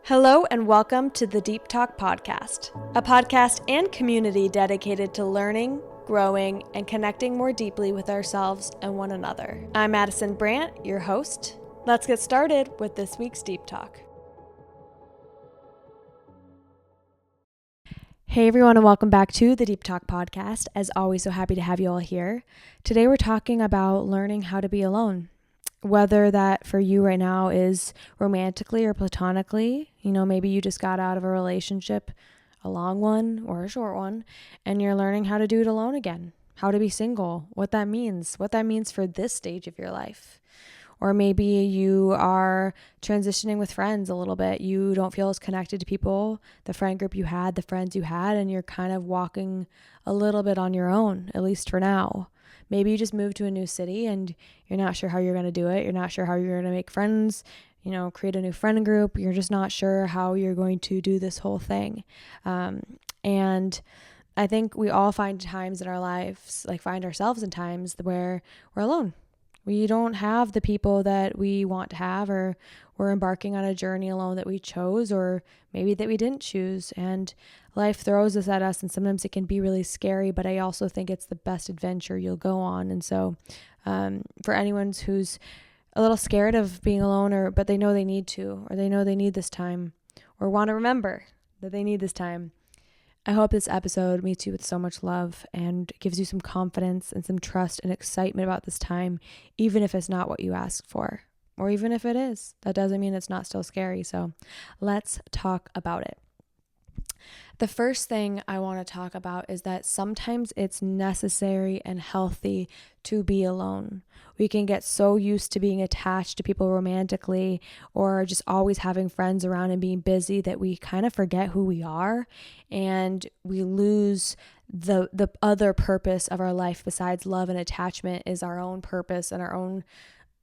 Hello and welcome to the Deep Talk Podcast, a podcast and community dedicated to learning, growing, and connecting more deeply with ourselves and one another. I'm Madison Brandt, your host. Let's get started with this week's Deep Talk. Hey everyone, and welcome back to the Deep Talk Podcast. As always, so happy to have you all here. Today we're talking about learning how to be alone. Whether that for you right now is romantically or platonically, maybe you just got out of a relationship, a long one or a short one, and you're learning how to do it alone again, how to be single, what that means for this stage of your life. Or maybe you are transitioning with friends a little bit. You don't feel as connected to people, the friend group you had, the friends you had, and you're kind of walking a little bit on your own, at least for now. Maybe you just moved to a new city and you're not sure how you're going to do it. You're not sure how you're going to make friends, create a new friend group. You're just not sure how you're going to do this whole thing. And I think we all find times in our lives, find ourselves in times where we're alone. We don't have the people that we want to have, or we're embarking on a journey alone that we chose, or maybe that we didn't choose. And life throws this at us, and sometimes it can be really scary, but I also think it's the best adventure you'll go on. And so for anyone who's a little scared of being alone, but they know they need to, or they know they need this time, or want to remember that they need this time, I hope this episode meets you with so much love and gives you some confidence and some trust and excitement about this time, even if it's not what you asked for, or even if it is. That doesn't mean it's not still scary. So let's talk about it. The first thing I want to talk about is that sometimes it's necessary and healthy to be alone. We can get so used to being attached to people romantically or just always having friends around and being busy that we kind of forget who we are, and we lose the other purpose of our life besides love and attachment is our own purpose and our own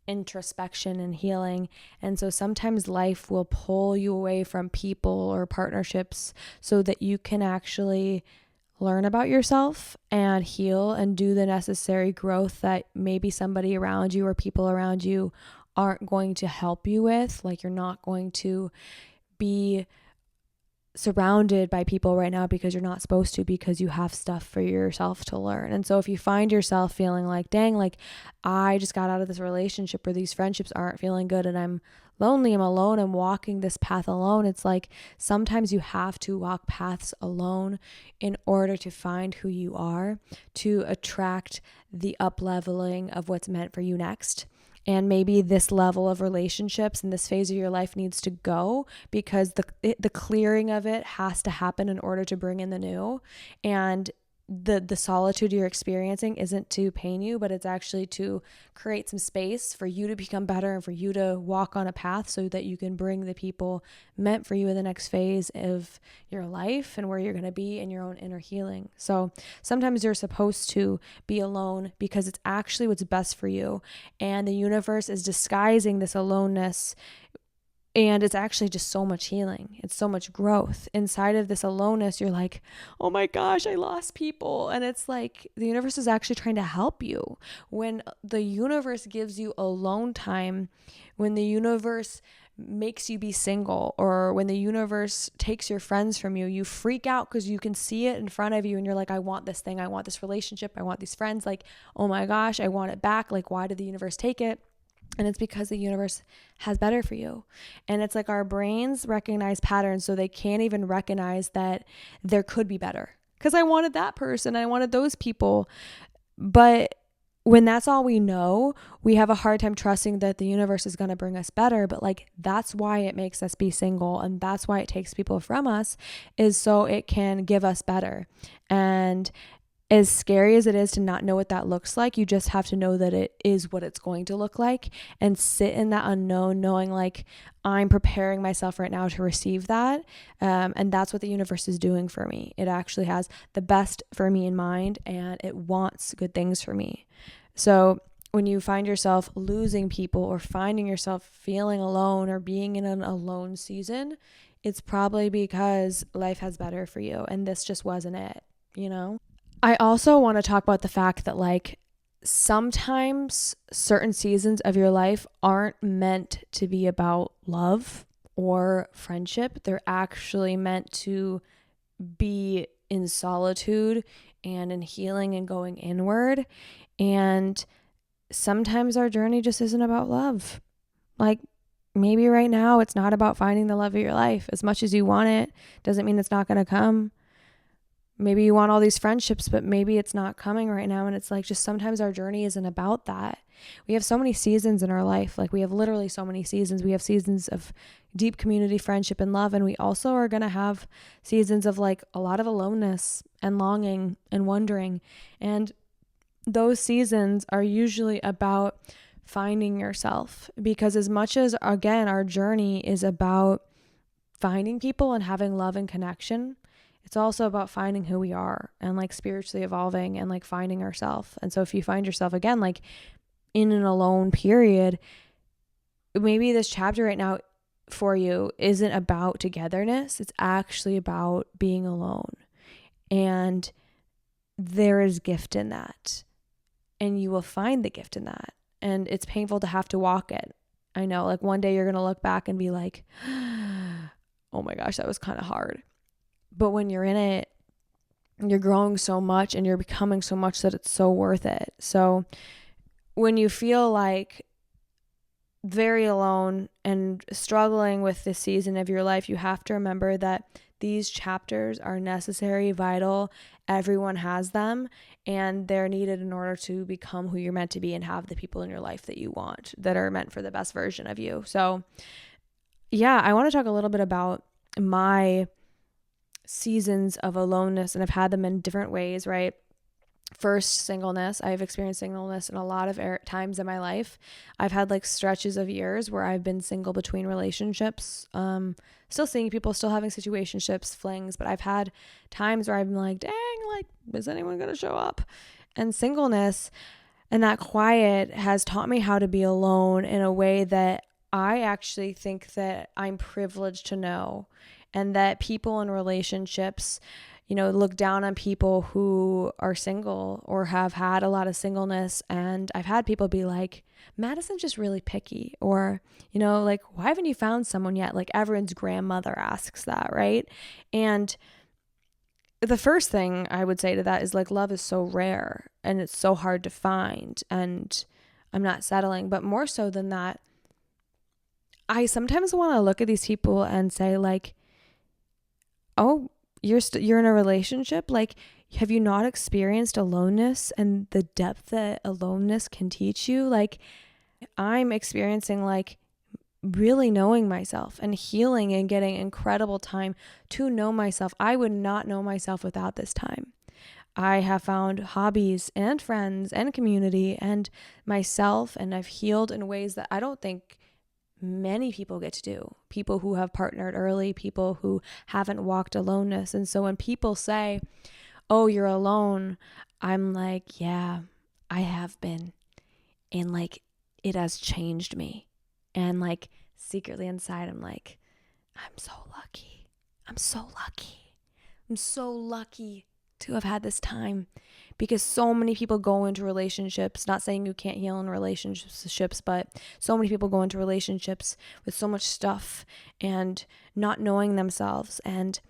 introspection and healing. And so sometimes life will pull you away from people or partnerships so that you can actually learn about yourself and heal and do the necessary growth that maybe somebody around you or people around you aren't going to help you with. You're not going to be surrounded by people right now because you're not supposed to, because you have stuff for yourself to learn. And so if you find yourself feeling like, dang, I just got out of this relationship or these friendships aren't feeling good and I'm lonely, I'm alone, I'm walking this path alone. It's sometimes you have to walk paths alone in order to find who you are, to attract the up-leveling of what's meant for you next. And maybe this level of relationships and this phase of your life needs to go because the clearing of it has to happen in order to bring in the new. And the solitude you're experiencing isn't to pain you, but it's actually to create some space for you to become better and for you to walk on a path so that you can bring the people meant for you in the next phase of your life and where you're going to be in your own inner healing. So sometimes you're supposed to be alone because it's actually what's best for you. And the universe is disguising this aloneness. And it's actually just so much healing. It's so much growth. Inside of this aloneness, you're like, oh my gosh, I lost people. And it's like the universe is actually trying to help you. When the universe gives you alone time, when the universe makes you be single, or when the universe takes your friends from you, you freak out because you can see it in front of you and you're like, I want this thing. I want this relationship. I want these friends. Oh my gosh, I want it back. Why did the universe take it? And it's because the universe has better for you. And it's our brains recognize patterns, so they can't even recognize that there could be better. Because I wanted that person, I wanted those people. But when that's all we know, we have a hard time trusting that the universe is going to bring us better. But that's why it makes us be single. And that's why it takes people from us, is so it can give us better. And as scary as it is to not know what that looks like, you just have to know that it is what it's going to look like and sit in that unknown, knowing I'm preparing myself right now to receive that. And that's what the universe is doing for me. It actually has the best for me in mind, and it wants good things for me. So when you find yourself losing people or finding yourself feeling alone or being in an alone season, it's probably because life has better for you. And this just wasn't it, I also want to talk about the fact that sometimes certain seasons of your life aren't meant to be about love or friendship. They're actually meant to be in solitude and in healing and going inward. And sometimes our journey just isn't about love. Like, maybe right now it's not about finding the love of your life. As much as you want it, doesn't mean it's not going to come. Maybe you want all these friendships, but maybe it's not coming right now. And it's like, just sometimes our journey isn't about that. We have so many seasons in our life. Like, we have literally so many seasons. We have seasons of deep community, friendship, and love. And we also are going to have seasons of like a lot of aloneness and longing and wondering. And those seasons are usually about finding yourself, because as much as, again, our journey is about finding people and having love and connection, it's also about finding who we are and like spiritually evolving and like finding ourselves. And so if you find yourself again, like in an alone period, maybe this chapter right now for you isn't about togetherness. It's actually about being alone. And there is gift in that. And you will find the gift in that. And it's painful to have to walk it. I know, like one day you're going to look back and be like, oh my gosh, that was kind of hard. But when you're in it, you're growing so much and you're becoming so much that it's so worth it. So when you feel like very alone and struggling with this season of your life, you have to remember that these chapters are necessary, vital. Everyone has them, and they're needed in order to become who you're meant to be and have the people in your life that you want, that are meant for the best version of you. So yeah, I want to talk a little bit about my seasons of aloneness, and I've had them in different ways, right? First, singleness. I've experienced singleness in a lot of times in my life. I've had like stretches of years where I've been single between relationships, still seeing people, still having situationships, flings, but I've had times where I'm like, dang, like, is anyone going to show up? And singleness and that quiet has taught me how to be alone in a way that I actually think that I'm privileged to know, and that people in relationships, you know, look down on people who are single or have had a lot of singleness. And I've had people be like, Madison's just really picky, or, you know, like, why haven't you found someone yet? Like, everyone's grandmother asks that, right? And the first thing I would say to that is like, love is so rare and it's so hard to find, and I'm not settling. But more so than that, I sometimes want to look at these people and say like, oh, you're in a relationship? Like, have you not experienced aloneness and the depth that aloneness can teach you? Like, I'm experiencing like really knowing myself and healing and getting incredible time to know myself. I would not know myself without this time. I have found hobbies and friends and community and myself, and I've healed in ways that I don't think many people get to do. People who have partnered early, people who haven't walked aloneness. And so when people say, oh, you're alone, I'm like, yeah, I have been. And like, it has changed me. And like, secretly inside, I'm like, I'm so lucky. I'm so lucky. I'm so lucky to have had this time, because so many people go into relationships, not saying you can't heal in relationships, but so many people go into relationships with so much stuff and not knowing themselves. And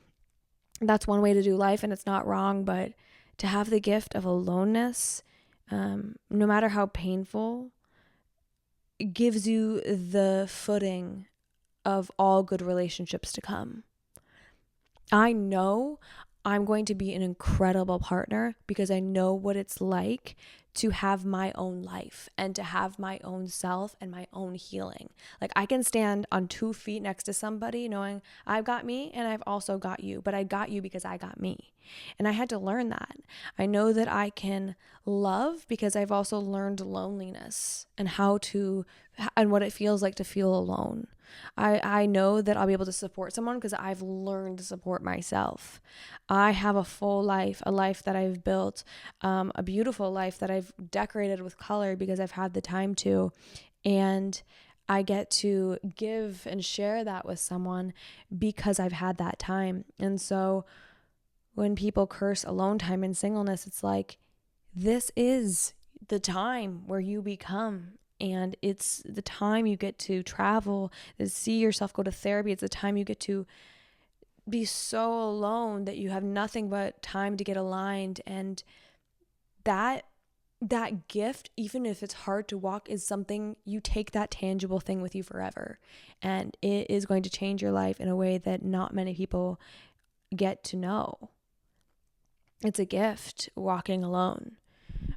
that's one way to do life, and it's not wrong, but to have the gift of aloneness, no matter how painful, it gives you the footing of all good relationships to come. I know I'm going to be an incredible partner because I know what it's like to have my own life and to have my own self and my own healing. Like, I can stand on 2 feet next to somebody knowing I've got me and I've also got you, but I got you because I got me. And I had to learn that. I know that I can love because I've also learned loneliness and and what it feels like to feel alone. I know that I'll be able to support someone because I've learned to support myself. I have a full life, a life that I've built, a beautiful life that I've decorated with color because I've had the time to. And I get to give and share that with someone because I've had that time. And so when people curse alone time and singleness, it's like, this is the time where you become And it's the time you get to travel, to see yourself, go to therapy. It's the time you get to be so alone that you have nothing but time to get aligned. And that gift, even if it's hard to walk, is something you take, that tangible thing with you forever. And it is going to change your life in a way that not many people get to know. It's a gift, walking alone.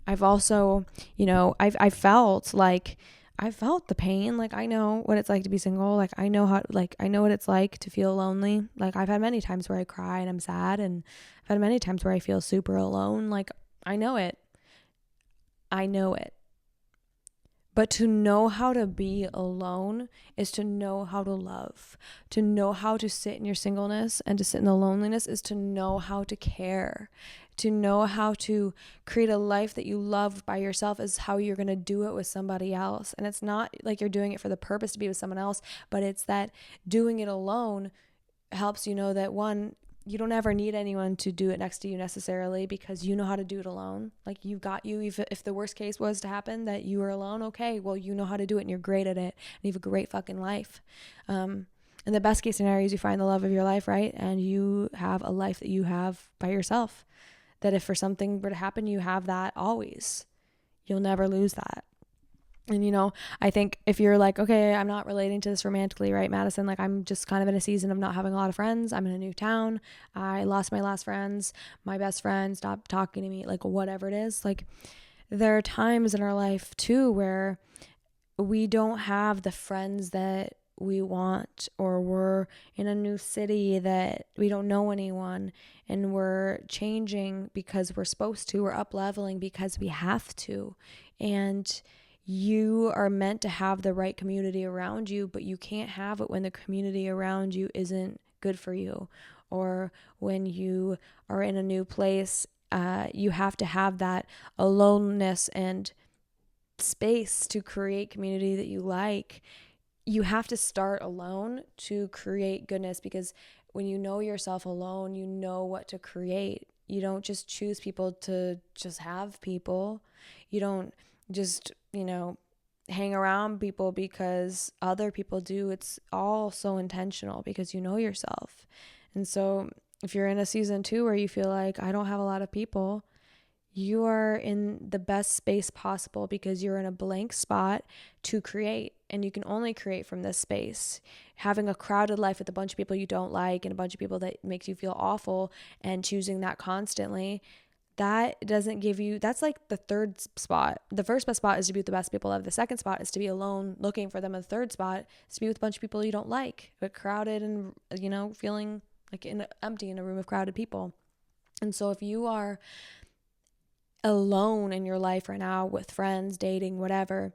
I've also, I've felt the pain. Like, I know what it's like to be single. Like, I know what it's like to feel lonely. Like, I've had many times where I cry and I'm sad, and I've had many times where I feel super alone. Like, I know it. But to know how to be alone is to know how to love. To know how to sit in your singleness and to sit in the loneliness is to know how to care. To know how to create a life that you love by yourself is how you're going to do it with somebody else. And it's not like you're doing it for the purpose to be with someone else, but it's that doing it alone helps you know that, one, you don't ever need anyone to do it next to you necessarily, because you know how to do it alone. Like, you've got you. If the worst case was to happen that you were alone, okay, well, you know how to do it and you're great at it and you have a great fucking life. And the best case scenario is you find the love of your life, right? And you have a life that you have by yourself. That if for something were to happen, you have that always. You'll never lose that. And, I think if you're like, okay, I'm not relating to this romantically, right, Madison? Like, I'm just kind of in a season of not having a lot of friends. I'm in a new town. I lost my last friends. My best friend stopped talking to me, like, whatever it is. Like, there are times in our life too where we don't have the friends that we want, or we're in a new city that we don't know anyone, and we're changing because we're supposed to, we're up leveling because we have to. And you are meant to have the right community around you, but you can't have it when the community around you isn't good for you, or when you are in a new place. You have to have that aloneness and space to create community that you like. You have to start alone to create goodness, because when you know yourself alone, you know what to create. You don't just choose people to just have people. You don't just, hang around people because other people do. It's all so intentional because you know yourself. And so if you're in a season 2 where you feel like, I don't have a lot of people, you are in the best space possible, because you're in a blank spot to create, and you can only create from this space. Having a crowded life with a bunch of people you don't like and a bunch of people that makes you feel awful, and choosing that constantly, that doesn't give you, that's like the third spot. The first best spot is to be with the best people ever. The second spot is to be alone looking for them. And the third spot is to be with a bunch of people you don't like, but crowded and, feeling like empty in a room of crowded people. And so if you are alone in your life right now with friends, dating, whatever,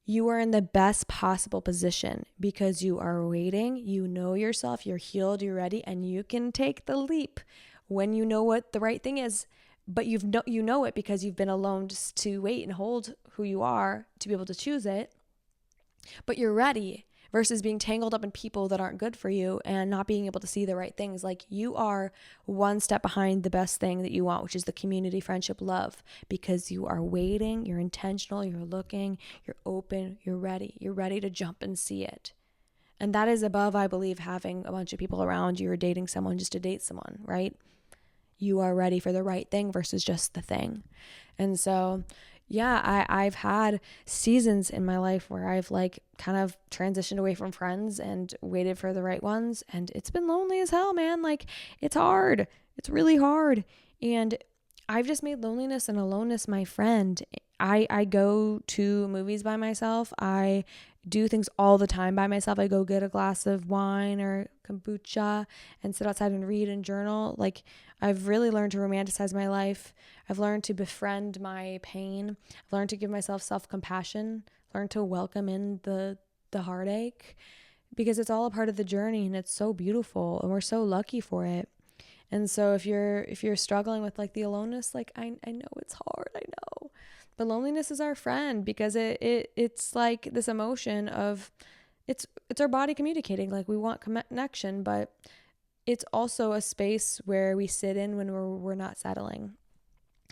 you are in the best possible position because you are waiting, you know yourself, you're healed, you're ready, and you can take the leap when you know what the right thing is. But you know it because you've been alone just to wait and hold who you are to be able to choose it. But you're ready, versus being tangled up in people that aren't good for you and not being able to see the right things. Like, you are one step behind the best thing that you want, which is the community, friendship, love, because you are waiting, you're intentional, you're looking, you're open, you're ready to jump and see it. And that is above, I believe, having a bunch of people around you or dating someone just to date someone, right? You are ready for the right thing versus just the thing. And so, yeah, I've had seasons in my life where I've kind of transitioned away from friends and waited for the right ones. And it's been lonely as hell, man. It's hard. It's really hard. And I've just made loneliness and aloneness my friend. I go to movies by myself. I do things all the time by myself. I go get a glass of wine or kombucha and sit outside and read and journal. I've really learned to romanticize my life. I've learned to befriend my pain. I've learned to give myself self-compassion, learned to welcome in the heartache, because it's all a part of the journey and it's so beautiful and we're so lucky for it. And so if you're struggling with the aloneness, I know it's hard, I know. But loneliness is our friend, because it's like this emotion of it's our body communicating, we want connection, but it's also a space where we sit in when we're not settling.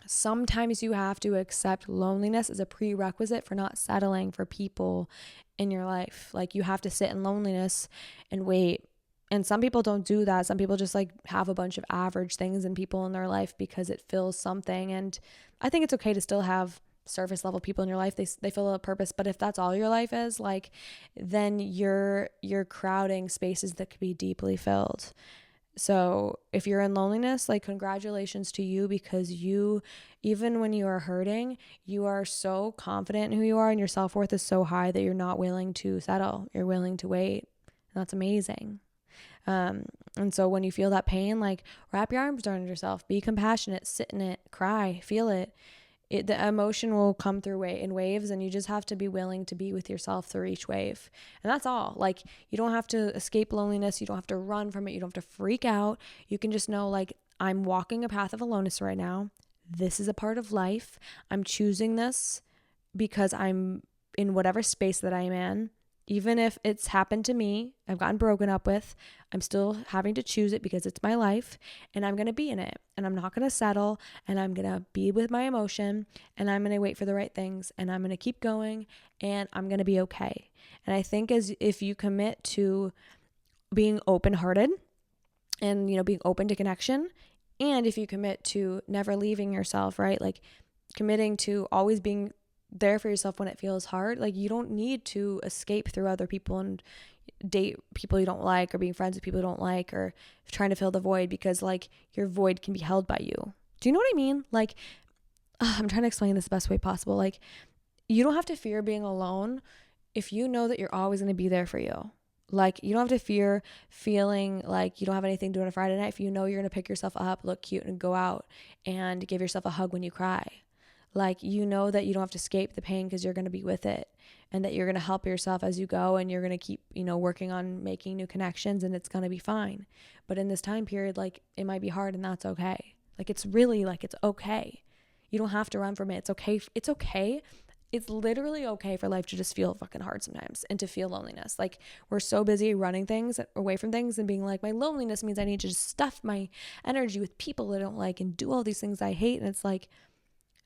Sometimes you have to accept loneliness as a prerequisite for not settling for people in your life. Like, you have to sit in loneliness and wait. And some people don't do that. Some people just like have a bunch of average things and people in their life because it fills something. And I think it's okay to still have surface level people in your life. They fill a purpose. But if that's all your life is, like, then you're crowding spaces that could be deeply filled. So if you're in loneliness, like, congratulations to you, because you, even when you are hurting, you are so confident in who you are and your self-worth is so high that you're not willing to settle. You're willing to wait. And that's amazing. And so when you feel that pain, like, wrap your arms around yourself, be compassionate, sit in it, cry, feel it. The emotion will come through in waves, and you just have to be willing to be with yourself through each wave. And that's all. Like, you don't have to escape loneliness. You don't have to run from it. You don't have to freak out. You can just know, like, I'm walking a path of aloneness right now. This is a part of life. I'm choosing this because I'm in whatever space that I'm in. Even if it's happened to me, I've gotten broken up with, I'm still having to choose it because it's my life, and I'm going to be in it, and I'm not going to settle, and I'm going to be with my emotion, and I'm going to wait for the right things, and I'm going to keep going, and I'm going to be okay. And I think if you commit to being open-hearted and, being open to connection, and if you commit to never leaving yourself, right? Like, committing to always being there for yourself when it feels hard. Like, you don't need to escape through other people and date people you don't like, or being friends with people you don't like, or trying to fill the void, because, like, your void can be held by you. Do you know what I mean? Like, I'm trying to explain this the best way possible. Like, you don't have to fear being alone if you know that you're always going to be there for you. Like, you don't have to fear feeling like you don't have anything to do on a Friday night if you know you're going to pick yourself up, look cute, and go out and give yourself a hug when you cry. Like, you know that you don't have to escape the pain because you're going to be with it, and that you're going to help yourself as you go, and you're going to keep, working on making new connections, and it's going to be fine. But in this time period, like, it might be hard, and that's okay. Like, it's really, like, it's okay. You don't have to run from it. It's okay. It's okay. It's literally okay for life to just feel fucking hard sometimes, and to feel loneliness. Like, we're so busy running things away from things and being like, my loneliness means I need to just stuff my energy with people I don't like and do all these things I hate. And it's like,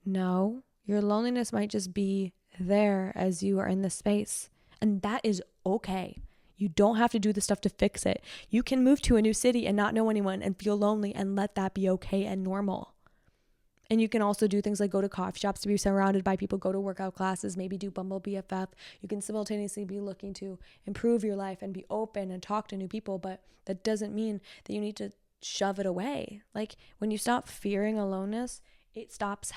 no, your loneliness might just be there as you are in this space. And that is okay. You don't have to do the stuff to fix it. You can move to a new city and not know anyone and feel lonely, and let that be okay and normal. And you can also do things like go to coffee shops to be surrounded by people, go to workout classes, maybe do Bumble BFF. You can simultaneously be looking to improve your life and be open and talk to new people. But that doesn't mean that you need to shove it away. Like, when you stop fearing aloneness, it stops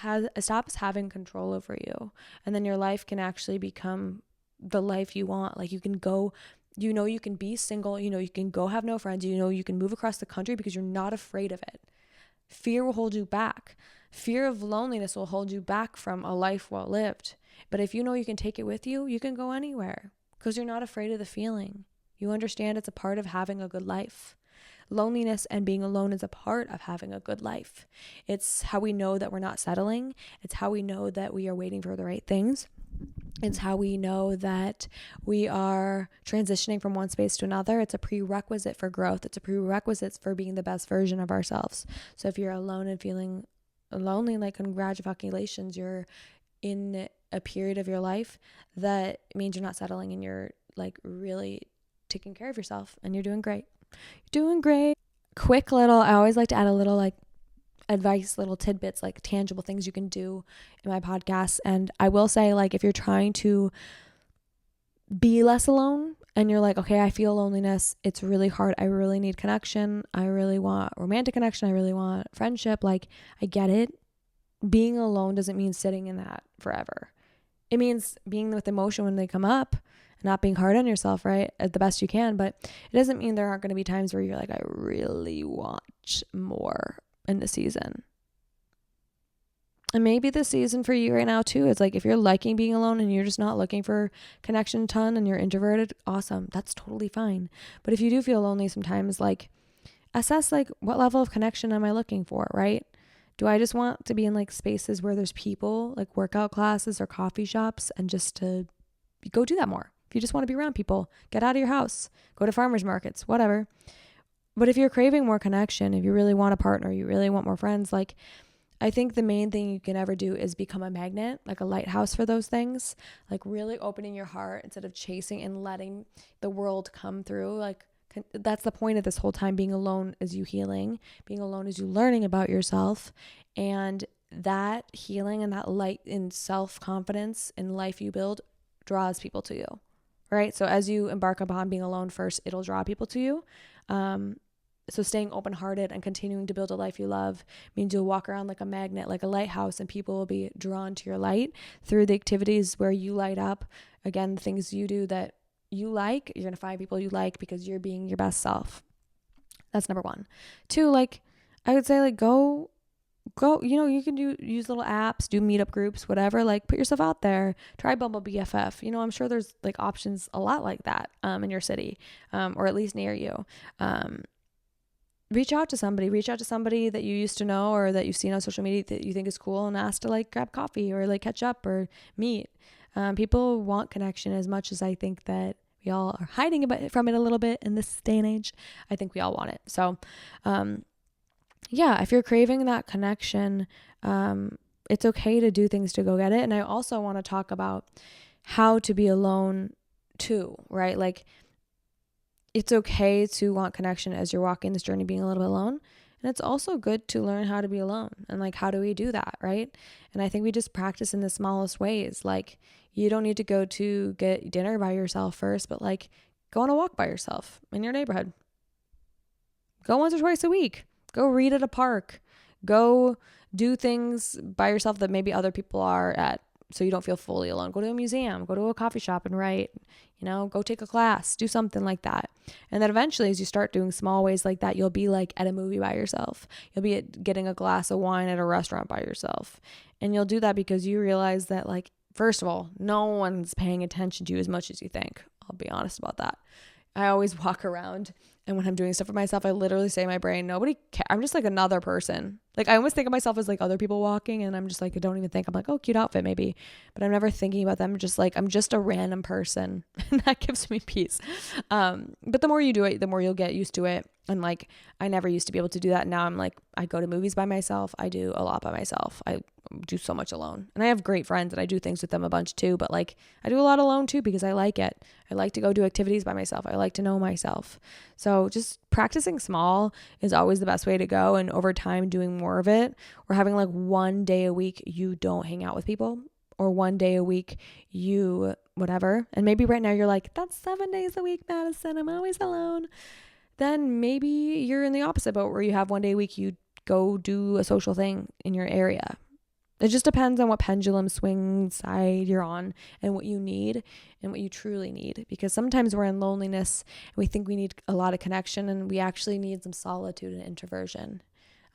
having control over you. And then your life can actually become the life you want. Like, you can go, you can be single, you can go have no friends, you can move across the country because you're not afraid of it. Fear will hold you back. Fear of loneliness will hold you back from a life well lived. But if you know you can take it with you, you can go anywhere because you're not afraid of the feeling. You understand it's a part of having a good life. Loneliness and being alone is a part of having a good life. It's how we know that we're not settling. It's how we know that we are waiting for the right things. It's how we know that we are transitioning from one space to another. It's a prerequisite for growth. It's a prerequisite for being the best version of ourselves. So if you're alone and feeling lonely, like, congratulations, you're in a period of your life that means you're not settling, and you're, like, really taking care of yourself, and you're doing great. You're doing great. I always like to add a little, like, advice, little tidbits, like tangible things you can do in my podcast. And I will say, like, if you're trying to be less alone and you're like, okay, I feel loneliness, it's really hard, I really need connection, I really want romantic connection, I really want friendship, like, I get it. Being alone doesn't mean sitting in that forever. It means being with emotion when they come up, not being hard on yourself, right, at the best you can. But it doesn't mean there aren't going to be times where you're like, I really want more in the season. And maybe the season for you right now too is like, if you're liking being alone and you're just not looking for connection a ton and you're introverted, awesome, that's totally fine. But if you do feel lonely sometimes, like, assess, like, what level of connection am I looking for, right? Do I just want to be in, like, spaces where there's people, like workout classes or coffee shops, and just to go do that more? If you just want to be around people, get out of your house, go to farmers markets, whatever. But if you're craving more connection, if you really want a partner, you really want more friends, like, I think the main thing you can ever do is become a magnet, like a lighthouse for those things, like really opening your heart instead of chasing and letting the world come through. Like that's the point of this whole time. Being alone is you healing, being alone is you learning about yourself, and that healing and that light and self-confidence in life you build draws people to you, right? So as you embark upon being alone first, it'll draw people to you. So staying open-hearted and continuing to build a life you love means you'll walk around like a magnet, like a lighthouse, and people will be drawn to your light through the activities where you light up. Again, the things you do that you like, you're going to find people you like because you're being your best self. That's number one. Two, like I would say, like go, you can use little apps, do meetup groups, whatever, like put yourself out there, try Bumble BFF. I'm sure there's like options a lot like that in your city, or at least near you. Reach out to somebody that you used to know or that you've seen on social media that you think is cool, and ask to like grab coffee or like catch up or meet. People want connection as much as I think that we all are hiding from it a little bit in this day and age. I think we all want it. So, if you're craving that connection, it's okay to do things to go get it. And I also want to talk about how to be alone too, right? Like, it's okay to want connection as you're walking this journey, being a little bit alone. And it's also good to learn how to be alone. And like, how do we do that, right? And I think we just practice in the smallest ways. Like, you don't need to go to get dinner by yourself first, but like, go on a walk by yourself in your neighborhood. Go once or twice a week. Go read at a park. Go do things by yourself that maybe other people are at, so you don't feel fully alone. Go to a museum, go to a coffee shop and write, go take a class, do something like that. And then eventually, as you start doing small ways like that, you'll be like at a movie by yourself. You'll be getting a glass of wine at a restaurant by yourself. And you'll do that because you realize that, like, first of all, no one's paying attention to you as much as you think. I'll be honest about that. I always walk around, and when I'm doing stuff for myself, I literally say in my brain, nobody cares. I'm just like another person. Like, I almost think of myself as like other people walking, and I'm just like, I don't even think. I'm like, oh, cute outfit maybe, but I'm never thinking about them. Just like, I'm just a random person, and that gives me peace. But the more you do it, the more you'll get used to it. And like, I never used to be able to do that. Now I'm like, I go to movies by myself. I do a lot by myself. I do so much alone, and I have great friends and I do things with them a bunch too, but like, I do a lot alone too because I like it. I like to go do activities by myself. I like to know myself. So just practicing small is always the best way to go. And over time, doing more of it, or having like one day a week you don't hang out with people, or one day a week you whatever. And maybe right now you're like, that's 7 days a week, Madison, I'm always alone. Then maybe you're in the opposite boat where you have one day a week you go do a social thing in your area. It just depends on what pendulum swing side you're on and what you need and what you truly need. Because sometimes we're in loneliness and we think we need a lot of connection, and we actually need some solitude and introversion.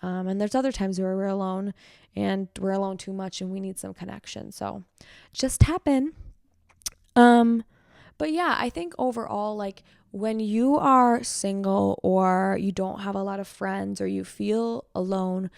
And there's other times where we're alone and we're alone too much and we need some connection. So just tap in. But yeah, I think overall, like, when you are single or you don't have a lot of friends or you feel alone,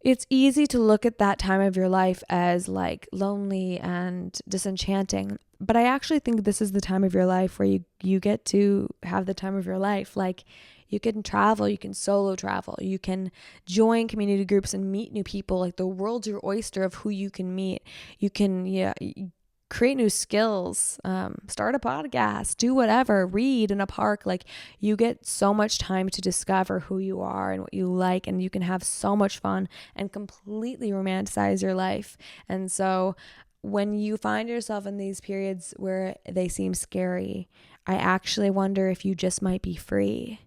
it's easy to look at that time of your life as like lonely and disenchanting. But I actually think this is the time of your life where you get to have the time of your life. Like, you can travel, you can solo travel, you can join community groups and meet new people. Like, the world's your oyster of who you can meet. You can, create new skills, start a podcast, do whatever, read in a park. Like, you get so much time to discover who you are and what you like, and you can have so much fun and completely romanticize your life. And so when you find yourself in these periods where they seem scary, I actually wonder if you just might be free.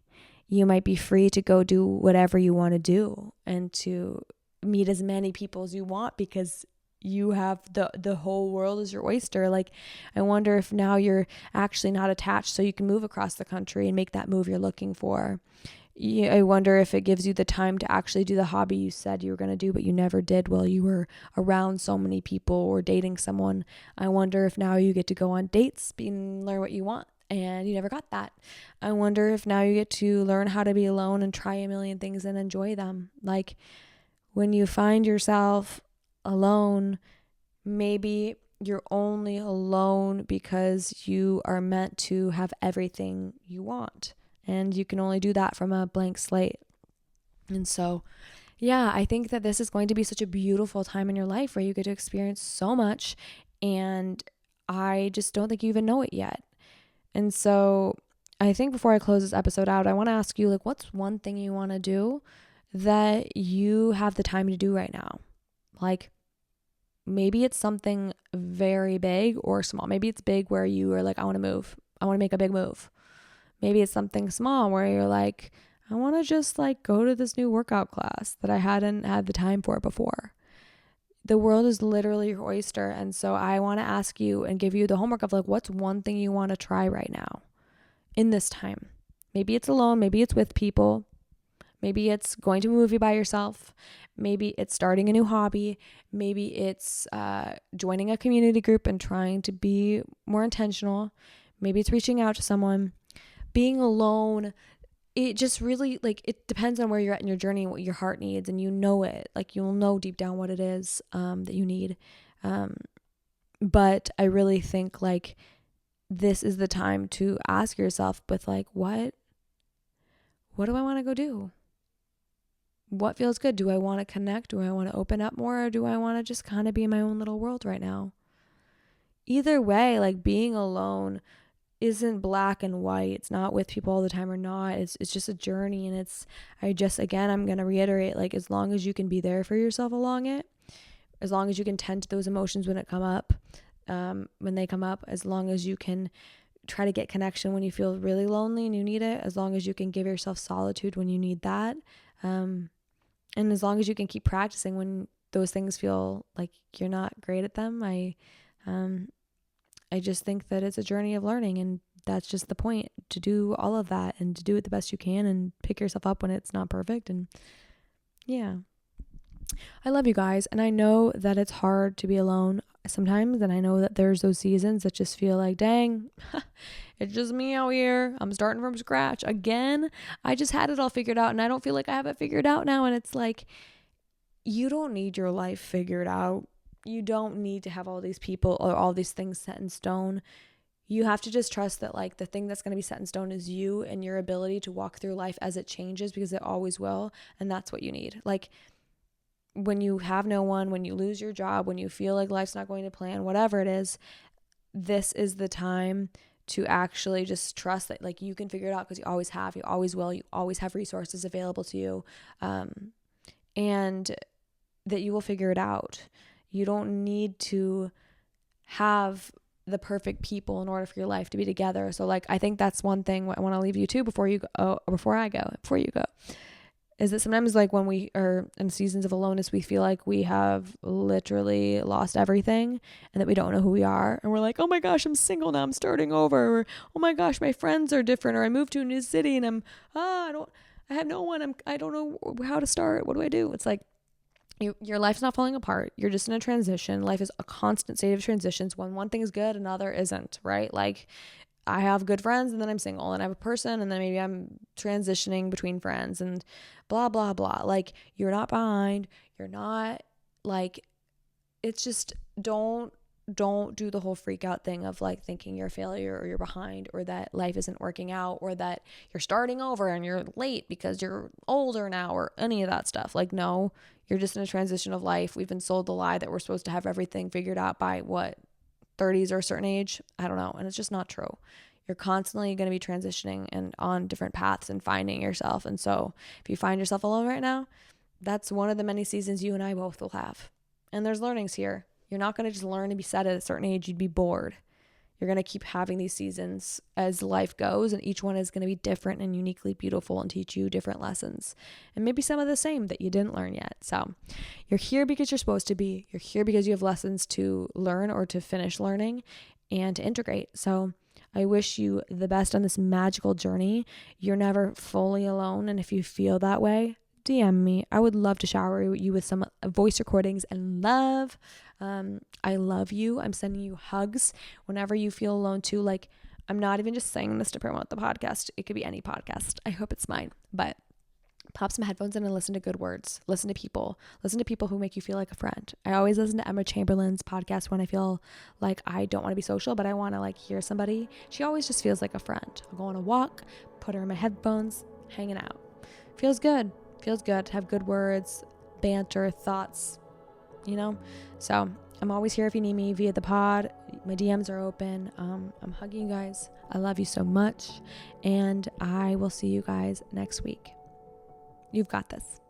You might be free to go do whatever you want to do and to meet as many people as you want, because you have the whole world as your oyster. Like, I wonder if now you're actually not attached, so you can move across the country and make that move you're looking for. I wonder if it gives you the time to actually do the hobby you said you were going to do, but you never did while you were around so many people or dating someone. I wonder if now you get to go on dates and learn what you want, and you never got that. I wonder if now you get to learn how to be alone and try a million things and enjoy them. Like, when you find yourself alone, maybe you're only alone because you are meant to have everything you want, and you can only do that from a blank slate. And so yeah, I think that this is going to be such a beautiful time in your life where you get to experience so much, and I just don't think you even know it yet. And so I think before I close this episode out, I want to ask you, like, what's one thing you want to do that you have the time to do right now? Like, maybe it's something very big or small. Maybe it's big where you are like, I want to move. I want to make a big move. Maybe it's something small where you're like, I want to just like go to this new workout class that I hadn't had the time for before. The world is literally your oyster. And so I want to ask you and give you the homework of like, what's one thing you want to try right now in this time? Maybe it's alone. Maybe it's with people. Maybe it's going to a movie by yourself. Maybe it's starting a new hobby. Maybe it's joining a community group and trying to be more intentional. Maybe it's reaching out to someone. Being alone, it just really, like, it depends on where you're at in your journey and what your heart needs, and you know it. Like, you'll know deep down what it is that you need. But I really think, like, this is the time to ask yourself with, like, what do I want to go do? What feels good? Do I want to connect? Do I want to open up more? Or do I want to just kind of be in my own little world right now? Either way, like, being alone isn't black and white. It's not with people all the time or not. It's just a journey. And I'm going to reiterate, like, as long as you can be there for yourself along it, as long as you can tend to those emotions when they come up, as long as you can try to get connection when you feel really lonely and you need it, as long as you can give yourself solitude when you need that, and as long as you can keep practicing when those things feel like you're not great at them, I just think that it's a journey of learning, and that's just the point, to do all of that and to do it the best you can and pick yourself up when it's not perfect. And yeah, I love you guys. And I know that it's hard to be alone sometimes. And I know that there's those seasons that just feel like, dang, it's just me out here. I'm starting from scratch again. I just had it all figured out and I don't feel like I have it figured out now. And it's like, you don't need your life figured out. You don't need to have all these people or all these things set in stone. You have to just trust that, like, the thing that's going to be set in stone is you and your ability to walk through life as it changes, because it always will. And that's what you need. Like, when you have no one, when you lose your job, when you feel like life's not going to plan, whatever it is, this is the time to actually just trust that, like, you can figure it out, because you always have, you always will, you always have resources available to you, and that you will figure it out. You don't need to have the perfect people in order for your life to be together. So, like, I think that's one thing I want to leave you to before you go, is that sometimes, like, when we are in seasons of aloneness, we feel like we have literally lost everything and that we don't know who we are. And we're like, oh my gosh, I'm single now, I'm starting over. Or, oh my gosh, my friends are different. Or I moved to a new city and I have no one. I don't know how to start. What do I do? It's like, your life's not falling apart. You're just in a transition. Life is a constant state of transitions. When one thing is good, another isn't, right? Like, I have good friends and then I'm single, and I have a person and then maybe I'm transitioning between friends and blah, blah, blah. Like, you're not behind. You're not, like, it's just don't do the whole freak out thing of, like, thinking you're a failure or you're behind or that life isn't working out or that you're starting over and you're late because you're older now or any of that stuff. Like, no, you're just in a transition of life. We've been sold the lie that we're supposed to have everything figured out by 30s or a certain age. I don't know. And it's just not true. You're constantly going to be transitioning and on different paths and finding yourself. And so if you find yourself alone right now, that's one of the many seasons you and I both will have. And there's learnings here. You're not going to just learn to be set at a certain age. You'd be bored. You're going to keep having these seasons as life goes, and each one is going to be different and uniquely beautiful and teach you different lessons. And maybe some of the same that you didn't learn yet. So you're here because you're supposed to be. You're here because you have lessons to learn or to finish learning and to integrate. So I wish you the best on this magical journey. You're never fully alone. And if you feel that way, DM me. I would love to shower you with some voice recordings and love. I love you. I'm sending you hugs whenever you feel alone too. Like, I'm not even just saying this to promote the podcast. It could be any podcast. I hope it's mine. But pop some headphones in and listen to good words. Listen to people. Listen to people who make you feel like a friend. I always listen to Emma Chamberlain's podcast when I feel like I don't want to be social, but I want to, like, hear somebody. She always just feels like a friend. I'll go on a walk, put her in my headphones, hanging out. Feels good. Feels good to have good words, banter, thoughts, So I'm always here if you need me via the pod. My DMs are open. I'm hugging you guys. I love you so much. And I will see you guys next week. You've got this.